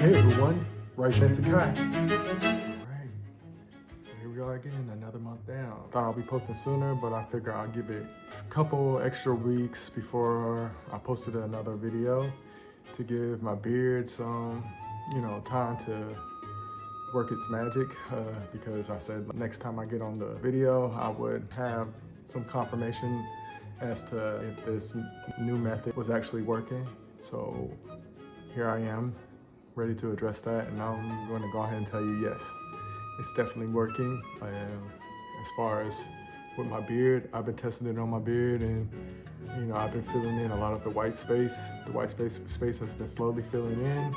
Hey everyone, Reishians. Alright, so here we are again, another month down. Thought I'll be posting sooner, but I figure I'll give it a couple extra weeks before I posted another video to give my beard some, time to work its magic, because I said next time I get on the video, I would have some confirmation as to if this new method was actually working. So here I am, ready to address that, and I'm going to go ahead and tell you, yes, it's definitely working. As far as with my beard, I've been testing it on my beard, and I've been filling in a lot of the white space. The white space has been slowly filling in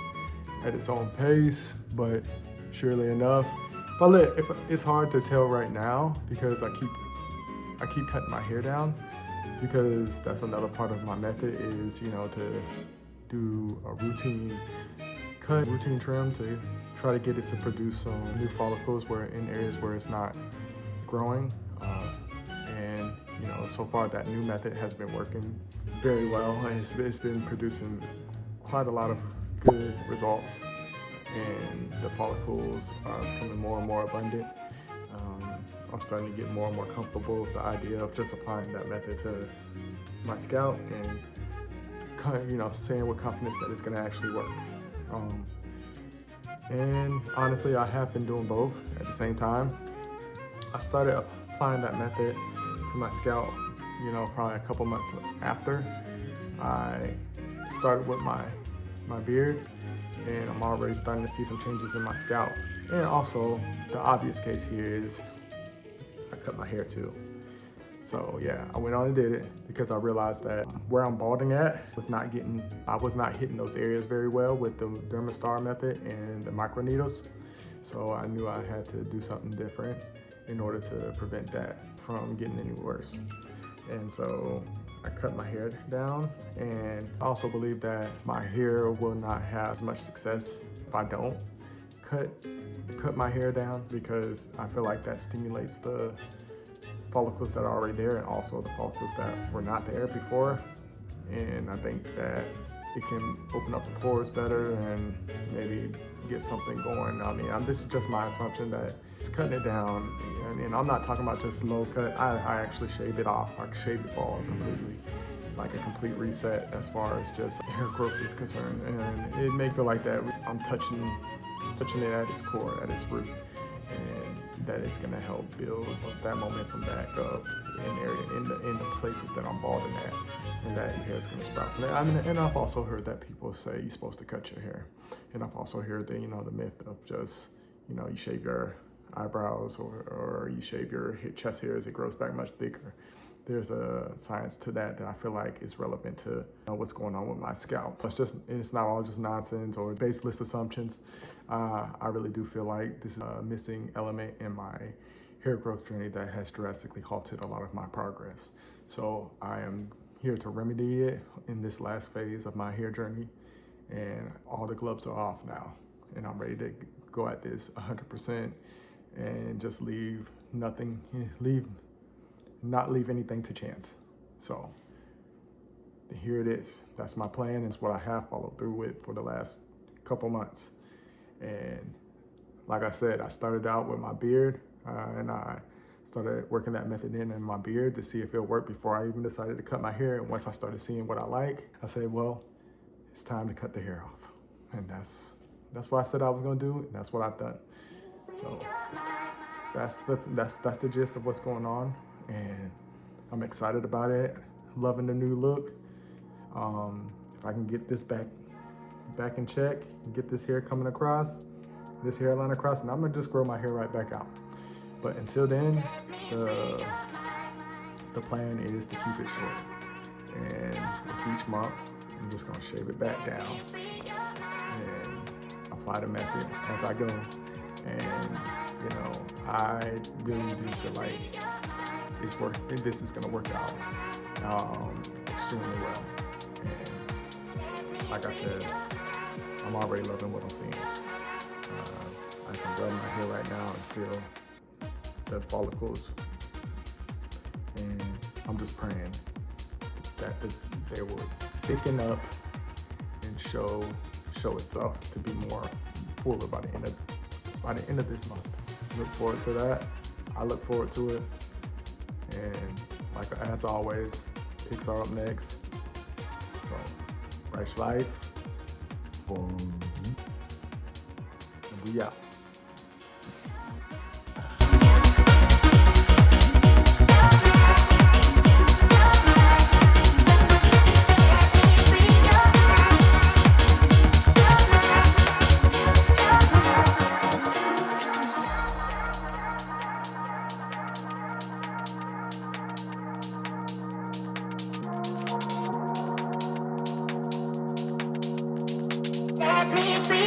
at its own pace, but surely enough. But it's hard to tell right now because I keep cutting my hair down, because that's another part of my method is to do a routine trim to try to get it to produce some new follicles in areas where it's not growing. And so far that new method has been working very well, and it's been producing quite a lot of good results, and the follicles are becoming more and more abundant. I'm starting to get more and more comfortable with the idea of just applying that method to my scalp and saying with confidence that it's going to actually work. And honestly, I have been doing both at the same time. I started applying that method to my scalp, probably a couple months after I started with my beard, and I'm already starting to see some changes in my scalp. And also, the obvious case here is I cut my hair too. So yeah, I went on and did it because I realized that where I'm balding at I was not hitting those areas very well with the Dermastar method and the microneedles. So I knew I had to do something different in order to prevent that from getting any worse. And so I cut my hair down, and I also believe that my hair will not have as much success if I don't cut my hair down, because I feel like that stimulates the follicles that are already there and also the follicles that were not there before. And I think that it can open up the pores better and maybe get something going. I mean, this is just my assumption that it's cutting it down. And I'm not talking about just low cut. I actually shave it off. I shave it bald completely, like a complete reset as far as just hair growth is concerned. And it may feel like that I'm touching it at its core, at its root, and that it's gonna help build that momentum back up in the places that I'm balding at, and that your hair is gonna sprout from there. And I've also heard that people say you're supposed to cut your hair, and I've also heard the the myth of just you shave your eyebrows or you shave your chest hairs, it grows back much thicker. There's a science to that I feel like is relevant to what's going on with my scalp. It's not all just nonsense or baseless assumptions. I really do feel like this is a missing element in my hair growth journey that has drastically halted a lot of my progress. So I am here to remedy it in this last phase of my hair journey, and all the gloves are off now, and I'm ready to go at this 100% and just not leave anything to chance. So here it is. That's my plan. It's what I have followed through with for the last couple months. And like I said, I started out with my beard, and I started working that method in my beard to see if it'll work before I even decided to cut my hair. And once I started seeing what I like, I said, well, it's time to cut the hair off. And that's what I said I was gonna do, and that's what I've done. So that's the gist of what's going on, and I'm excited about it. Loving the new look. If I can get this back in check and get this hair coming across, this hairline across, and I'm gonna just grow my hair right back out. But until then, the plan is to keep it short, and with each month I'm just gonna shave it back down and apply the method as I go. And I really do feel like this is gonna work out extremely well. And like I said, I'm already loving what I'm seeing. I can rub my hair right now and feel the follicles, and I'm just praying that they will thicken up and show show itself to be more fuller by the end of this month. Look forward to that. I look forward to it. And like as always, picks are up next. So Reishlyfe, and we out. Let me free.